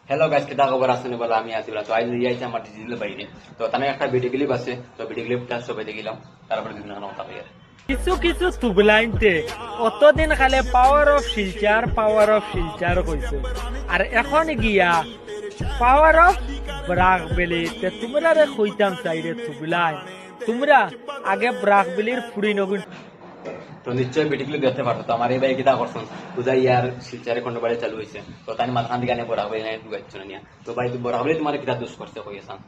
Hello guys, কিতা খবর আছেন? বলো, আমি আছি বলা। তো আজ নিয়ে আইছি আমার ডিজিটাল বাইরে। তো তানে একটা ভিডিও ক্লিপ আছে, তো ভিডিও ক্লিপটা সবাই দেখিলাম, তারপরে দিন কথা কই। কিছু কিছু তুবলাইনতে অতদিন খালে পাওয়ার অফ শিলচার কইছে, আর এখন গিয়া পাওয়ার অফ ব্রাক বেলিতে তোমরা রে কইতাম চাইরে তুবলাইন, তোমরা আগে ব্রাক বেলির ফুড়ি নগুন। তো নিশ্চয়ই ভিডিও ক্লিপ দেখতে পারতো। তো আমার এই ভাই কিতা করছেন, বুঝাই ইয়ার শিলচারে কোন বাড়ি চালু হয়েছে। তো তাই মাথাখান দিকে বড় হয়ে নাই ঢুকাইছ না নিয়া। তো ভাই বড় হলে তোমার কিতা দোষ করছে কইয়াছান,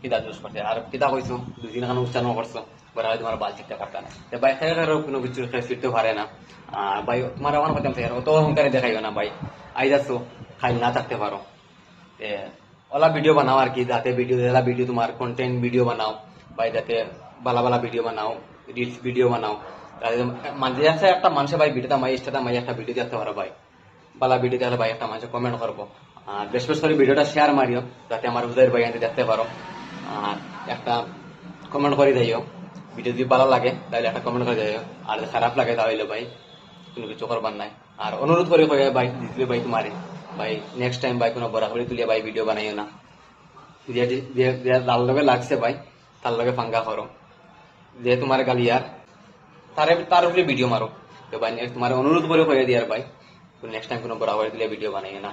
কিতা দোষ করছে আর কিতা কইছো, দুদিন খান উচ্চারণ করছো, বড় হলে তোমার বাল ঠিকঠাক কাটতা না। তো ভাই খেয়ে কোনো কিছু ফিরতে পারে না। ভাই তোমার আমার কথা অত অহংকারে দেখাইও না ভাই। আই যাচ্ছো খাই না থাকতে পারো, ওলা ভিডিও বানাও আর কি, যাতে ভিডিও তোমার কন্টেন্ট ভিডিও বানাও ভাই, যাতে বালা বালা ভিডিও বানাও, রিলস ভিডিও বানাও। মাঝে আছে একটা মানুষের ভাই ভিডিওটা মাই ইস্টাটা মাই একটা ভিডিও দেখতে পারো ভাই, বালা ভিডিও দেখলে ভাই একটা মানুষে কমেন্ট করবো। আর বেশ করে ভিডিওটা শেয়ার মারিও, যাতে আমার উদয়ের ভাই আনতে দেখতে পারো। আর একটা কমেন্ট করে দিও, ভিডিও যদি ভালো লাগে তাহলে একটা কমেন্ট করে দিও, আর যদি খারাপ লাগে তাহলে ভাই কোনো কিছু করবার নাই। আর অনুরোধ করে ভাই দিদি ভাই তোমারে ভাই, নেক্সট টাইম ভাই কোনো বরাবরি তুলিয়া ভাই ভিডিও বানাইও না। যার লগে লাগছে ভাই তার লগে ফাঙ্গা করো, যে তোমার গালিয়ার তার উপরে ভিডিও মারো। তো ভাই তোমার অনুরোধ করে দিয়ার ভাই, নেক্সট টাইম কোনো বরাবরি তুলিয়া ভিডিও বানাইও না।